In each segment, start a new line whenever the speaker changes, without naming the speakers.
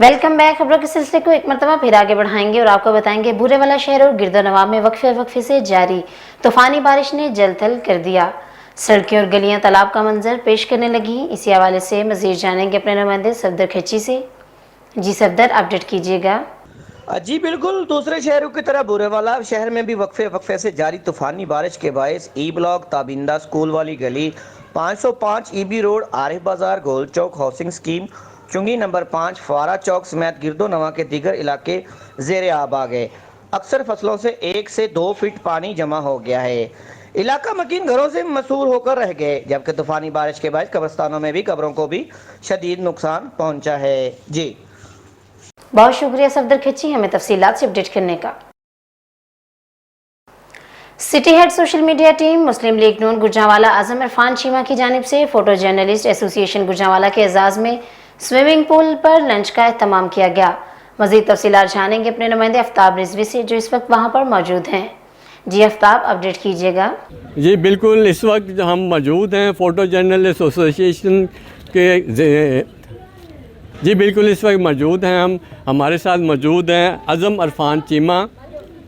Welcome back. खबरों के सिलसिले को एक मरतबा फिर आगे बढ़ाएंगे और आपको बताएंगे बूरे वाला शहर और गिरदोनवा में वक्फे से जारी तूफानी बारिश ने जलथल कर दिया। सड़कें और गलियां तालाब का मंजर पेश करने लगी। इसी हवाले से मजीद जानेंगे अपने नुमाइंदे सफदर खिची से। जी सफदर, अपडेट कीजिएगा।
जी बिल्कुल, दूसरे शहरों की तरह बूरेवाला शहर में भी वक्फे से जारी तूफानी बारिश के बायस ई ब्लॉक, ताबिंदा स्कूल वाली गली, 505 ईबी रोड, आरिफ बाजार, गोल चौक, हाउसिंग स्कीम, चुंगी नंबर 5, फारा चौक समेत गिरदोनवा के दीगर इलाके ज़ेरे आब आ गए। अक्सर फसलों से 1 से 2 फीट पानी जमा हो गया है। इलाका मकीन घरों से मसूर होकर रह गए, जबकि तूफानी बारिश के बाद कब्रिस्तानों में भी कब्रों को भी शदीद नुकसान पहुंचा है। जी
बहुत शुक्रिया सफदर खिची हमें तफसीलात से अपडेट करने का। City head social media team Muslim League Noon Gujranwala Azam Irfan Cheema की जानिब से फोटो जर्नलिस्ट एसोसिएशन गुजरांवाला के एजाज में स्विमिंग पूल पर लंच का एहतमाम किया गया। मजीद तफसीलात जानेंगे अपने नुमाइंदे आफ्ताब रिजवी से, जो इस वक्त वहाँ पर मौजूद हैं। जी आफ्ताब, अपडेट कीजिएगा।
जी बिल्कुल, इस वक्त हम मौजूद हैं फ़ोटो जर्नलिस्ट एसोसिएशन के जी बिल्कुल इस वक्त मौजूद हैं हम। हमारे साथ मौजूद हैं आज़म इरफान चीमा,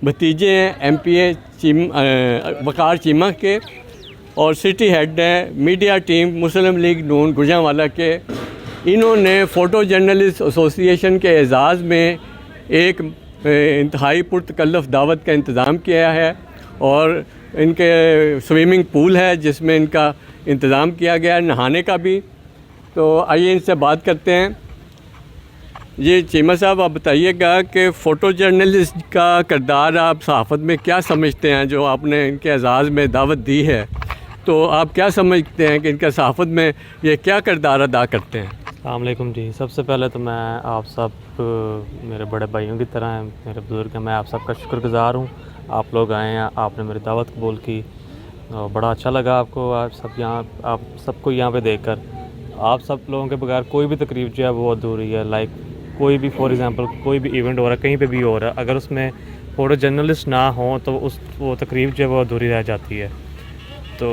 भतीजे हैं MPA वकार चीमा के, और सिटी हेड हैं मीडिया टीम मुस्लिम लीग नून गुजरांवाला के। इन्होंने फ़ोटो जर्नलिस्ट एसोसिएशन के एजाज़ में एक इंतहाई पुरतकल्लफ़ दावत का इंतज़ाम किया है, और इनके स्विमिंग पूल है जिसमें इनका इंतज़ाम किया गया है, नहाने का भी। तो आइए इनसे बात करते हैं। ये चीमा साहब, आप बताइएगा कि फ़ोटो जर्नलिस्ट का किरदार आप सहाफ़त में क्या समझते हैं? जो आपने इनके एजाज़ में दावत दी है, तो आप क्या समझते हैं कि इनका सहाफ़त में ये क्या किरदार अदा करते हैं?
अस्सलाम वालेकुम जी। सबसे पहले तो मैं आप सब मेरे बड़े भाइयों की तरह हैं, मेरे बुज़ुर्ग हैं, मैं आप सब का शुक्रगुज़ार हूँ। आप लोग आए हैं, आपने मेरी दावत कबूल की, बड़ा अच्छा लगा आपको, आप सब यहाँ, आप सबको यहाँ पे देखकर। आप सब लोगों के बगैर कोई भी तकरीब जो है वो अधूरी है। लाइक कोई भी, फॉर एग्ज़ाम्पल कोई भी इवेंट हो रहा है, कहीं पे भी हो रहा है, अगर उसमें फ़ोटो जर्नलिस्ट ना हो तो वो तकरीब जो है वो अधूरी रह जाती है। तो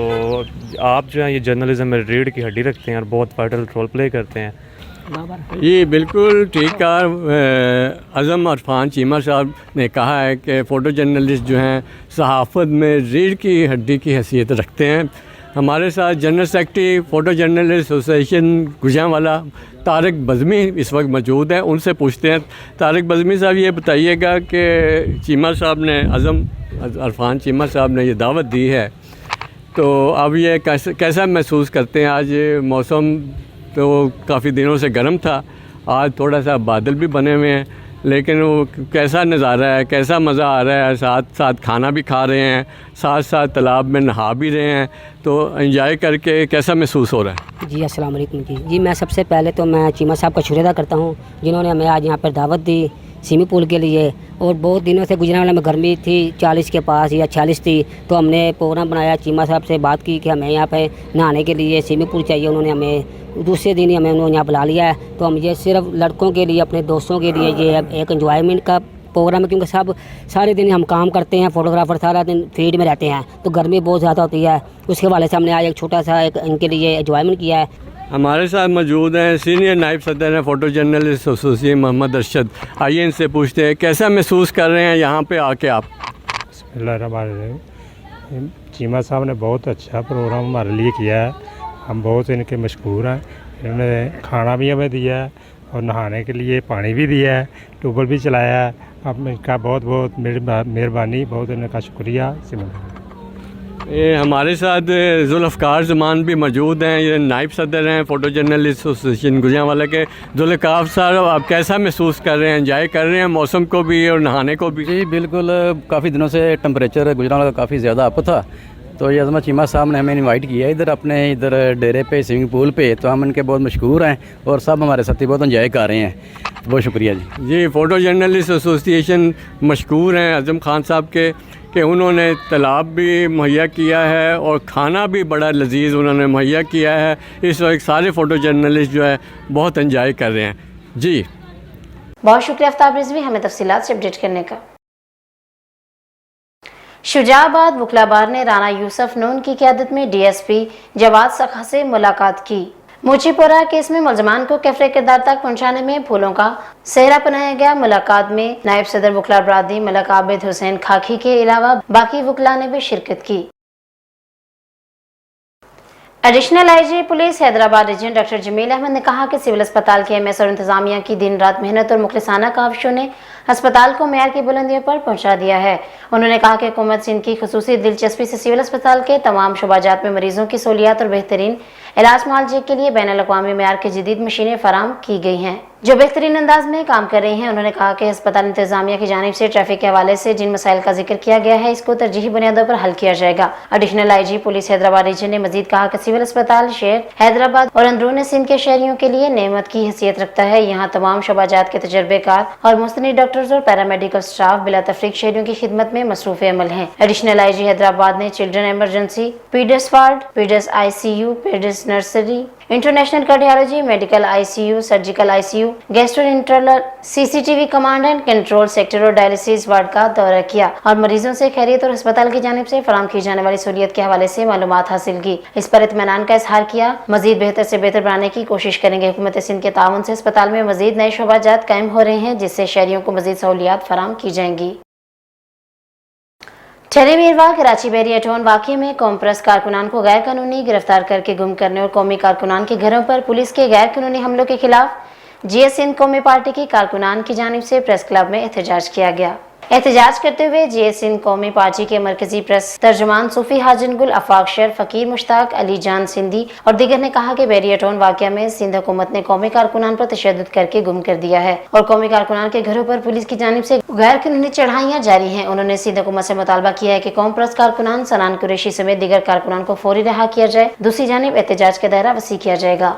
आप जो है ये जर्नलिज़म में रीढ़ की हड्डी रखते हैं और बहुत वाइटल रोल प्ले करते हैं।
ये बिल्कुल ठीक कहा। आज़म इरफान चीमा साहब ने कहा है कि फ़ोटो जर्नलिस्ट जो हैं सहाफ़त में रीढ़ की हड्डी की हैसियत रखते हैं। हमारे साथ general secretary photo journalist association Gujranwala Tariq Bazmi इस वक्त मौजूद हैं, उनसे पूछते हैं। तारिक बज़मी साहब, ये बताइएगा कि चीमा साहब ने, आज़म इरफान चीमा साहब ने ये दावत दी है, तो अब ये कैसा महसूस करते हैं? आज मौसम तो काफ़ी दिनों से गर्म था, आज थोड़ा सा बादल भी बने हुए हैं, लेकिन वो कैसा नज़ारा है, कैसा मज़ा आ रहा है? साथ साथ खाना भी खा रहे हैं, साथ साथ तालाब में नहा भी रहे हैं, तो एंजॉय करके कैसा महसूस हो रहा है?
जी अस्सलाम वालेकुम जी। मैं सबसे पहले तो मैं चीमा साहब का शुक्रिया अदा करता हूँ जिन्होंने हमें आज यहाँ पर दावत दी स्विमिंग पूल के लिए। और बहुत दिनों से गुजरांवाला में गर्मी थी, 40 के पास या 46 थी, तो हमने प्रोग्राम बनाया, चीमा साहब से बात की कि हमें यहाँ पे नहाने के लिए स्विमिंग पूल चाहिए। उन्होंने हमें दूसरे दिन ही हमें उन्होंने यहाँ बुला लिया है। तो हम ये सिर्फ लड़कों के लिए, अपने दोस्तों के लिए ये एक एंजॉयमेंट का प्रोग्राम है, क्योंकि सब सारे दिन हम काम करते हैं, फ़ोटोग्राफ़र सारा दिन फील्ड में रहते हैं, तो गर्मी बहुत ज़्यादा होती है। उसके हवाले से हमने आज एक छोटा सा एक इनके लिए एंजॉयमेंट किया है।
हमारे साथ मौजूद हैं सीनियर नायब सदर हैं photo journalist association Mohammad Arshad. आइए इनसे पूछते हैं कैसा महसूस कर रहे हैं यहाँ पे आके आप?
चीमा साहब ने बहुत अच्छा प्रोग्राम हमारे लिए किया है, हम बहुत इनके मशहूर हैं। इन्होंने खाना भी हमें दिया है और नहाने के लिए पानी भी दिया है, ट्यूबवेल भी चलाया है। अब इनका बहुत बहुत मेहरबानी, बहुत इनका शुक्रिया।
ये हमारे साथ जुल्फ़कार ज़मान भी मौजूद हैं, ये नायब सदर हैं फ़ोटो जर्नलिस्ट एसोसिएशन गुजरांवाला के। जुल्फ़कार साहब, आप कैसा महसूस कर रहे हैं? एंजॉय कर रहे हैं मौसम को भी और नहाने को भी?
जी बिल्कुल, काफ़ी दिनों से टेम्परेचर गुजरांवाला का काफ़ी ज़्यादा अप था, तो ये आज़म चीमा साहब ने हमें इनवाइट किया इधर अपने इधर डेरे पे स्विमिंग पूल पे, तो हम इनके बहुत मशहूर हैं और सब हमारे साथी बहुत एंजॉय कर रहे हैं। बहुत शुक्रिया जी।
जी, फ़ोटो जर्नलिस्ट एसोसिएशन मशहूर हैं आज़म खान साहब के कि उन्होंने तालाब भी मुहैया किया है और खाना भी बड़ा लजीज उन्होंने मुहैया किया है। इस वक्त सारे फ़ोटो जर्नलिस्ट जो है बहुत एंजॉय कर रहे हैं। जी
बहुत शुक्रिया आफ्ताब रिजवी हमें तफसीलात से अपडेट करने का। शुजाबाद वकला बार ने राना यूसुफ नून की क़यादत में DSP जवाद सखा से मुलाकात की। मोचीपोरा केस में मुलजमान को कैफरे किरदार तक पहुंचाने में फूलों का सेहरा पहनाया गया। मुलाकात में नायब सदर वकला बरादरी मलक आबिद हुसैन खाकी के अलावा बाकी वकला ने भी शिरकत की। Additional IG police Hyderabad region doctor Jamil Ahmed ने कहा कि सिविल अस्पताल के एमएस और इंतजामिया की दिन रात मेहनत और मुखलिसाना काविशों ने अस्पताल को मेयार की बुलंदियों पर पहुंचा दिया है। उन्होंने कहा कि हुकूमत सिंध की खुसूसी दिलचस्पी से सिविल अस्पताल के तमाम शुबाजात में मरीजों की सहूलियात और बेहतरीन इलाज मुआलजे के लिए बैनुल अक़वामी मेयार की जदीद मशीनें फराम की गई हैं जो बेहतरीन अंदाज में काम कर रही हैं। उन्होंने कहा कि अस्पताल इंतजामिया की जानिब से ट्रैफिक के हवाले से जिन मसाइल का जिक्र किया गया है इसको तरजीही बुनियादों पर हल किया जाएगा। Additional IG police Hyderabad region ने मजीद कहा कि सिविल अस्पताल शहर हैदराबाद और अंदरून सिंध के शहरियों के लिए नेमत की हैसियत रखता है। यहाँ तमाम शुबाजात के तजर्बेकार और मुस्तनिद डॉक्टर्स और पैरामेडिकल स्टाफ बिला तफरीक शहरियों की खिदमत में मसरूफ अमल हैं। एडिशनल आईजी हैदराबाद ने children emergency, paeds ward, paeds ICU, paeds nursery, international cardiology, medical ICU, surgical ICU, gastroenterology, CCTV command and control sector और डायलिसिस वार्ड का दौरा किया और मरीजों से खैरियत और अस्पताल की जानिब से फराम की जाने वाली सहूलियत के हवाले से मालूमात हासिल की। इस पर इत्मीनान का इजहार किया। मजीद बेहतर से बेहतर बनाने की कोशिश करेंगे। हुकूमत सिंध के ताउन से अस्पताल में मजीद नए शोबाजात कायम हो रहे हैं जिससे शहरियों को मजीद सहूलियात फराम की जाएंगी। ठहरे मीरवा कराची बहरी एटोन वाक़े में कौम परस्त कारकुनान को गैर कानूनी गिरफ्तार करके गुम करने और कौमी कारकुनान के घरों पर पुलिस के गैर कानूनी हमलों के खिलाफ GS सिंध कौमी पार्टी की कारकुनान की जानिब से प्रेस क्लब में एहतजाज किया गया। एहतजाज करते हुए GS सिंध कौमी पार्टी के मरकजी प्रेस तर्जमान सूफी हाजन गुल, आफाक शेर, फकीर मुश्ताक, अली जान सिंधी और दीगर ने कहा कि बहरी एटोन वाक़या में सिंध हुकूमत ने कौमी कारकुनान पर तशद्दुद करके गुम कर दिया है और कौमी कारकुनान के घरों पर पुलिस की जानिब से गैर कानूनी चढ़ाइयाँ जारी हैं। उन्होंने सिंध हुकूमत से मुतालबा किया है कि कौम परस्त कारकुनान सनान कुरैशी समेत दीगर कारकुनान को फौरी रिहा किया जाए। दूसरी जानिब एहतजाज का दायरा वसी किया जाएगा।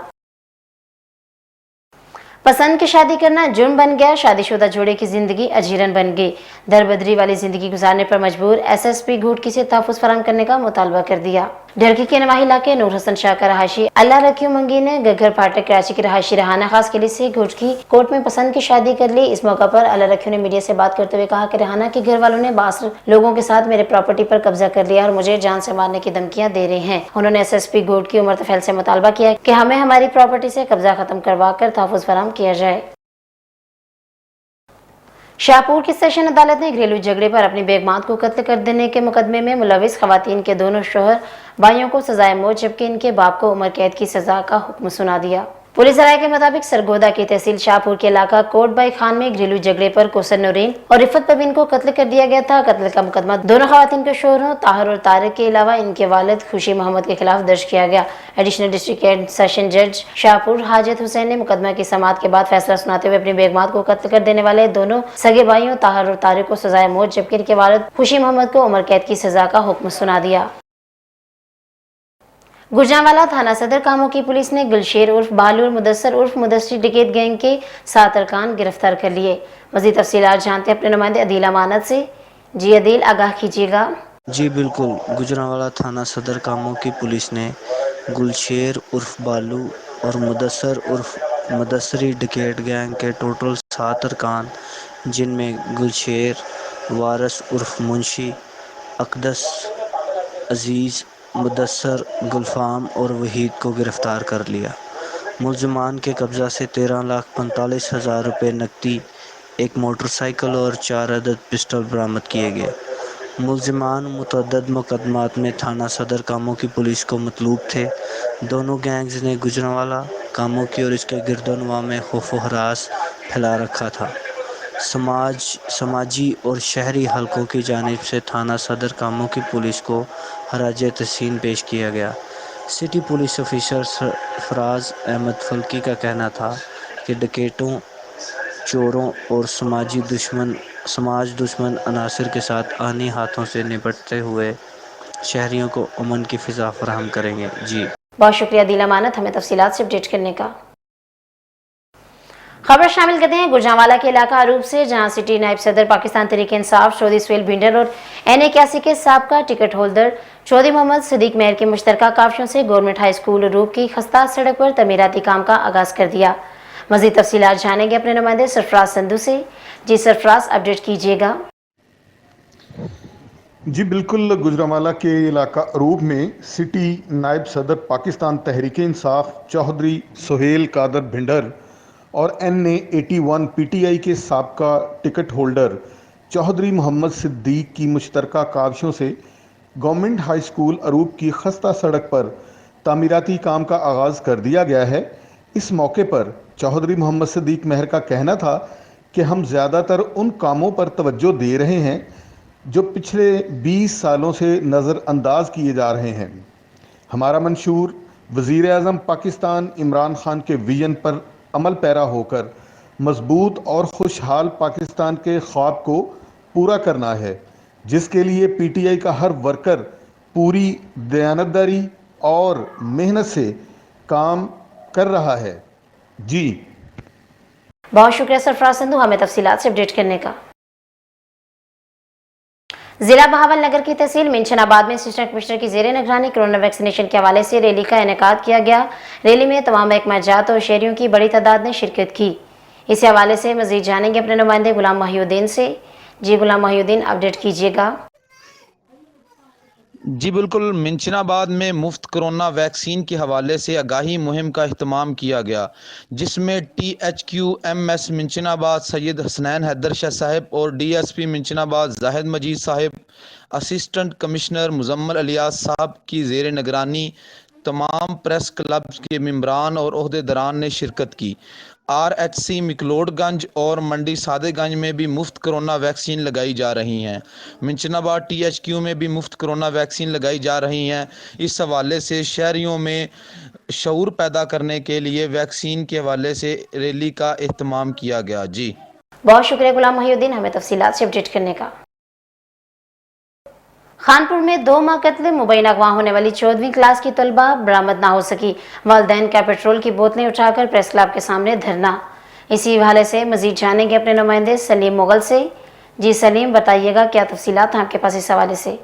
पसंद की शादी करना जुर्म बन गया, शादीशुदा जोड़े की जिंदगी अजीरन बन गई। दरबदरी वाली जिंदगी गुजारने पर मजबूर SSP घोटकी से तहफ़्फ़ुज़ फराहम करने का मुतालबा कर दिया। ढरकी के नवाही इलाके नूर हसन शाह का रहायशी अल्लाह रखियो मंगी ने गगर फाटक कराची की रहायशी रहाना खास के लिए से घोटकी कोर्ट में पसंद की शादी कर ली। इस मौका पर अल्लाह रखियो ने मीडिया से बात करते हुए कहा कि रहाना के घर वालों ने 62 लोगों के साथ मेरे प्रॉपर्टी पर कब्जा कर लिया और मुझे जान से मारने की धमकियां दे रहे हैं। उन्होंने SSP घोटकी उमर तफैल से मुतालबा किया कि हमें हमारी प्रॉपर्टी से कब्जा खत्म करवा कर तहफ़्फ़ुज़ फराहम किया जाए। शाहपुर की सेशन अदालत ने घरेलू झगड़े पर अपनी बेगमात को कत्ल कर देने के मुकदमे में मुलविस खवातीन के दोनों शोहर भाइयों को सजाए मौत जबकि इनके बाप को उम्र कैद की सजा का हुक्म सुना दिया। पुलिस राय के मुताबिक सरगोदा की तहसील शाहपुर के इलाका कोट बाई खान में घरेलू झगड़े पर कोसर नूरीन और रिफत परवीन को कत्ल कर दिया गया था। कत्ल का मुकदमा दोनों खवातीन के शोहरों ताहिर और तारिक के अलावा इनके वालिद खुशी मोहम्मद के खिलाफ दर्ज किया गया। एडिशनल डिस्ट्रिक्ट एंड सेशन जज शाहपुर हाजत हुसैन ने मुकदमा की समाअत के बाद फैसला सुनाते हुए अपनी बेगमात को कत्ल कर देने वाले दोनों सगे भाइयों ताहिर और तारिक को सजाए मौत जबकि इनके वालिद खुशी मोहम्मद को उम्र कैद की सजा का हुक्म सुना दिया। गुजरांवाला थाना सदर कामों की पुलिस ने गुलशेर उर्फ बालूर मुदस्सर उर्फ मुदस्सरी डकैत गैंग के 7 अरकान गिरफ्तार कर लिए। मज़ीद तफसीलात जानते हैं अपने नुमाइंदे अदील अमानत से। जी अदील, आगाह कीजिएगा।
जी बिल्कुल, गुजरांवाला थाना सदर कामों की पुलिस ने गुलशेर उर्फ बालू और मुदस्सर उर्फ मुदस्सरी डकैत गैंग के टोटल 7 अरकान जिनमें गुलशेर, वारस उर्फ मुंशी, अकदस, अजीज़, मुदस्सर, गुलफाम और वहीद को गिरफ़्तार कर लिया। मुलजमान के कब्ज़ा से 13,45,000 रुपये नकदी, एक मोटरसाइकिल और 4 अदद पिस्टल बरामद किए गए। मुलजमान मुतअद्दिद मुकदमात में थाना सदर कामों की पुलिस को मतलूब थे। दोनों गैंग्स ने गुजरांवाला, कामों की और इसके गिरदोनवा में खौफ व हरास फैला रखा था। समाजी और शहरी हलकों की जानिब से थाना सदर कामों की पुलिस को हराज तहसीन पेश किया गया। City police officer Sarfaraz Ahmed Falki का कहना था कि डकैतों, चोरों और समाज दुश्मन अनासर के साथ आनी हाथों से निपटते हुए शहरियों को अमन की फ़िज़ा फराहम करेंगे। जी
बहुत शुक्रिया दिल अमानत, हमें तफसीलात से अपडेट करने का। खबर शामिल करते हैं गुजरांवाला के इलाका अरूब से, जहां सिटी नायब सदर पाकिस्तान तहरीक इंसाफ चौधरी सुहेल भिंडर और NA81 के साबका टिकट होल्डर चौधरी मोहम्मद सदीक मेहर के मुश्तरका काफियों से गवर्नमेंट हाई स्कूल अरूब की खस्ता सड़क पर तमीराती काम का आगाज कर दिया। मजीद तफसीलात जानेंगे अपने नुमाइंदे सरफराज संधू से। जी सरफराज, अपडेट कीजिएगा।
जी बिल्कुल, गुजरांवाला के इलाका अरूब में सिटी नायब सदर पाकिस्तान तहरीक इंसाफ चौधरी सुहेल कादर भिंडर और NA81 PTI के साबका टिकट होल्डर चौधरी मोहम्मद सिद्दीक की मुश्तरका काविशों से गवर्नमेंट हाई स्कूल अरूब की खस्ता सड़क पर तामीराती काम का आगाज़ कर दिया गया है। इस मौके पर चौधरी मोहम्मद सिद्दीक महर का कहना था कि हम ज़्यादातर उन कामों पर तवज्जो दे रहे हैं जो पिछले 20 सालों से नज़रअंदाज किए जा रहे हैं। हमारा मंशूर वज़ीर आज़म पाकिस्तान इमरान खान के विजन पर अमल पैरा होकर मजबूत और खुशहाल पाकिस्तान के ख्वाब को पूरा करना है, जिसके लिए PTI का हर वर्कर पूरी दयानतदारी और मेहनत से काम कर रहा है। जी
बहुत शुक्रिया सरफराज संधू हमें तफसीलात से अपडेट करने का। जिला बहावल नगर की तहसील मिंशनाबाद में असिस्टेंट कमिश्नर की जेर निगरानी कोरोना वैक्सीनेशन के हवाले से रैली का इनेकाद किया गया। रैली में तमाम महकमा जात और शहरियों की बड़ी तादाद ने शिरकत की। इस हवाले से मजीद जानेंगे अपने नुमाइंदे गुलाम महिउद्दीन से। जी गुलाम महिउद्दीन, अपडेट कीजिएगा।
जी बिल्कुल, मिंशनाबाद में मुफ्त कोरोना वैक्सीन के हवाले से आगाही मुहिम का अहतमाम किया गया, जिसमें THQMS मिंशनाबाद सैयद हसनैन हैदर शाह साहब और DSP मिंशनाबाद जाहिद मजीद साहब, असिस्टेंट कमिश्नर मुजम्मल अलियास साहब की जेर निगरानी तमाम प्रेस क्लब के मेंबरान और ओहदेदारान ने शिरकत की। RHC मिकलोडगंज और मंडी सादेगंज में भी मुफ्त कोरोना वैक्सीन लगाई जा रही हैं। मिंशनाबाद THQ में भी मुफ्त कोरोना वैक्सीन लगाई जा रही हैं। इस हवाले से शहरियों में शऊर पैदा करने के लिए वैक्सीन के हवाले से रैली का एहतमाम किया गया। जी
बहुत शुक्रिया गुलाम महिउद्दीन हमें तफसीलात से अपडेट करने का। खानपुर में 2 माह कत्ल मुबैना अगवा होने वाली 14वीं क्लास की तलबा बरामद ना हो सकी। वालिदैन का पेट्रोल की बोतलें उठाकर प्रेस क्लब के सामने धरना। इसी हवाले से मजीद जानेंगे अपने नुमाइंदे सलीम मुगल से। जी सलीम, बताइएगा क्या तफसीलात हैं आपके पास इस हवाले से।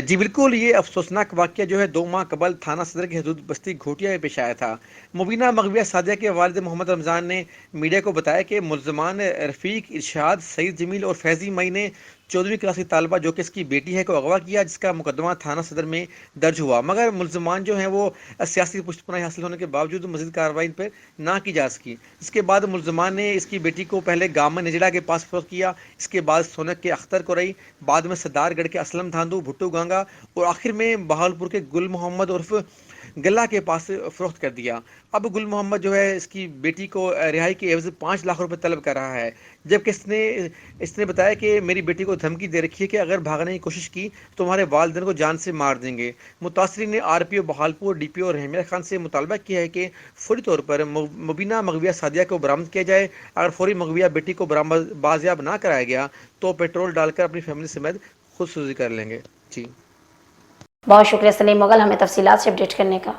जी बिल्कुल, ये अफसोसनाक वाक़या जो है 2 माह कबल थाना सदर की हदूद बस्ती घोटिया में पेश आया था। मुबीना मगविया सादिया के वालिद मोहम्मद रमज़ान ने मीडिया को बताया कि मुल्ज़मान रफ़ीक, इरशाद, सईद जमील और फैज़ी मई ने 14वीं क्लास की तालबा जो कि इसकी बेटी है को अगवा किया, जिसका मुकदमा थाना सदर में दर्ज हुआ। मगर मुल्ज़मान जो हैं वो सियासी पुष्टपनाही हासिल होने के बावजूद मज़ीद कार्रवाई पर ना की जा सकी। इसके बाद मुल्ज़मान ने इसकी बेटी को पहले गामा नेजड़ा के पास फरोख्त किया, इसके बाद सोनक के अख्तर को रही, बाद में सदारगढ़ के असलम धांधू, भुट्टू गांगा और आखिर में बहावलपुर के गुल मोहम्मद उर्फ गल्ला के पास फरोख्त कर दिया। अब गुल मोहम्मद जो है इसकी बेटी को रिहाई के एवज 5 लाख रुपए तलब कर रहा है, जबकि इसने बताया कि मेरी बेटी को धमकी दे रखी है कि अगर भागने की कोशिश की तो तुम्हारे वालिदैन को जान से मार देंगे। मुतासरीन ने RPO बहालपुर, DPO रहमिया खान से मुतालबा किया है कि फौरी तौर पर मुबीना मगविया सादिया को बरामद किया जाए। अगर फौरी मगविया बेटी को बाजियाब ना कराया गया तो पेट्रोल डालकर अपनी फैमिली समेत खुदसूजी कर लेंगे। जी
बहुत शुक्रिया सलीम मुगल हमें तफसीलात से अपडेट करने का।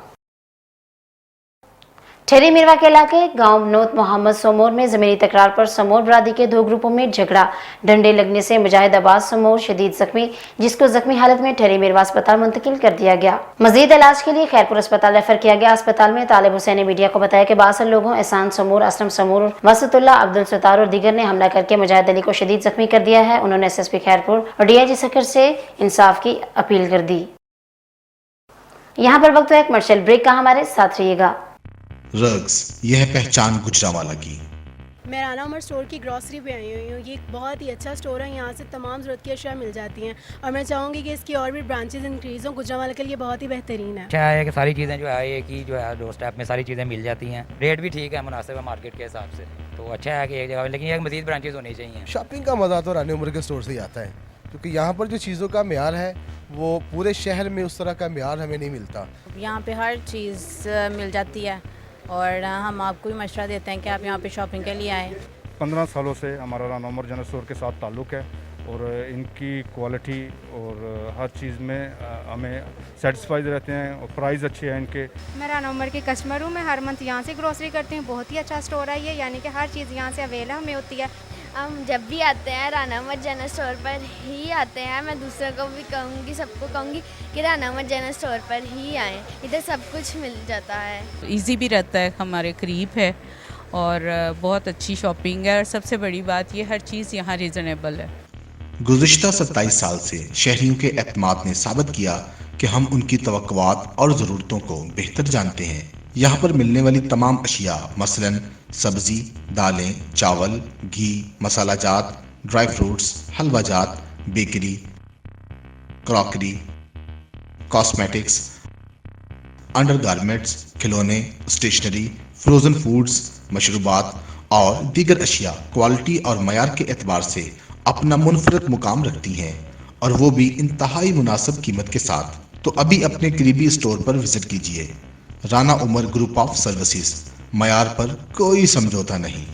ठेरी मिरवा के इलाके गांव नोत मोहम्मद समोर में जमीनी तकरार पर समोर बरादरी के 2 ग्रुपों में झगड़ा। डंडे लगने से मुजाहिद अब्बास समोर शदीद जख्मी, जिसको जख्मी हालत में ठेरी मिरवा अस्पताल मुंतकिल कर दिया गया। मजीद इलाज के लिए खैरपुर अस्पताल रेफर किया गया। अस्पताल में तालिब हुसैन ने मीडिया को बताया कि 62 लोगों एहसान समोर, असलम समोर, वसतुल्ला, अब्दुल सत्तार और दीगर ने हमला करके मुजाहिद अली को शदीद जख्मी कर दिया है। उन्होंने SSP खैरपुर और DIG सकर से इंसाफ की अपील कर दी। यहाँ पर वक्त है एक मर्शल ब्रेक का, हमारे साथ रहिएगा।
रग्स, यह पहचान गुजरांवाला की।
मैं राना उमर स्टोर की ग्रॉसरी पे आई हुई हूँ। ये एक बहुत ही अच्छा स्टोर है, यहाँ से तमाम ज़रूरत की अशिया मिल जाती हैं और मैं चाहूँगी कि इसकी और भी ब्रांचेज इंक्रीज़ हों। गुजरांवाला के लिए बहुत ही बेहतरीन है।
अच्छा है कि सारी चीज़ें जो है एक ही जो है डोर स्टेप में सारी चीज़ें मिल जाती हैं, रेट भी ठीक है, मुनासिब है मार्केट के हिसाब से। तो अच्छा है कि एक जगह, लेकिन एक मज़ीद ब्रांचेज होनी चाहिए।
शॉपिंग का मज़ा तो राना उमर के स्टोर से ही आता है, क्योंकि यहाँ पर जो चीज़ों का म्यार है वो पूरे शहर में उस तरह का म्यार हमें नहीं मिलता।
यहाँ पे हर चीज़ मिल जाती है और हम आपको भी मशवरा देते हैं कि आप यहाँ पे शॉपिंग के लिए आएँ।
15 सालों से हमारा राना उमर जनरल स्टोर के साथ ताल्लुक़ है और इनकी क्वालिटी और हर चीज़ में हमें सेटिस्फाइड रहते हैं और प्राइस अच्छे हैं इनके।
मैं राना उमर की कस्टमर हूँ, मैं हर मंथ यहाँ से ग्रोसरी करती हूँ। बहुत ही अच्छा स्टोर है ये, यानी कि हर चीज़ यहाँ से अवेलेबल हमें होती है।
हम जब भी आते हैं राना उमर जनरल स्टोर पर ही आते हैं। मैं दूसरों को भी कहूँगी, सबको कहूँगी कि राना उमर जनरल स्टोर पर ही आएँ, इधर सब कुछ मिल जाता है।
इजी भी रहता है, हमारे करीब है और बहुत अच्छी शॉपिंग है और सबसे बड़ी बात ये हर चीज़ यहाँ रीज़नेबल है।
गुज़िश्ता 27 साल से शहरियों के एतमाद ने साबित किया कि हम उनकी तवक्कुआत और ज़रूरतों को बेहतर जानते हैं। यहाँ पर मिलने वाली तमाम अशिया मसलन सब्ज़ी, दालें, चावल, घी, मसाला जात, ड्राई फ्रूट्स, हलवा जात, बेकरी, क्रॉकरी, कॉस्मेटिक्स, अंडरगारमेंट्स, खिलौने, स्टेशनरी, फ्रोज़न फूड्स, मशरूबात और दीगर अशिया क्वालिटी और मयार के एतबार से अपना मुनफरद मुकाम रखती हैं, और वो भी इंतहाई मुनासिब कीमत के साथ। तो अभी अपने करीबी स्टोर पर विजिट कीजिए। Rana Umar group of services, मयार पर कोई समझौता नहीं।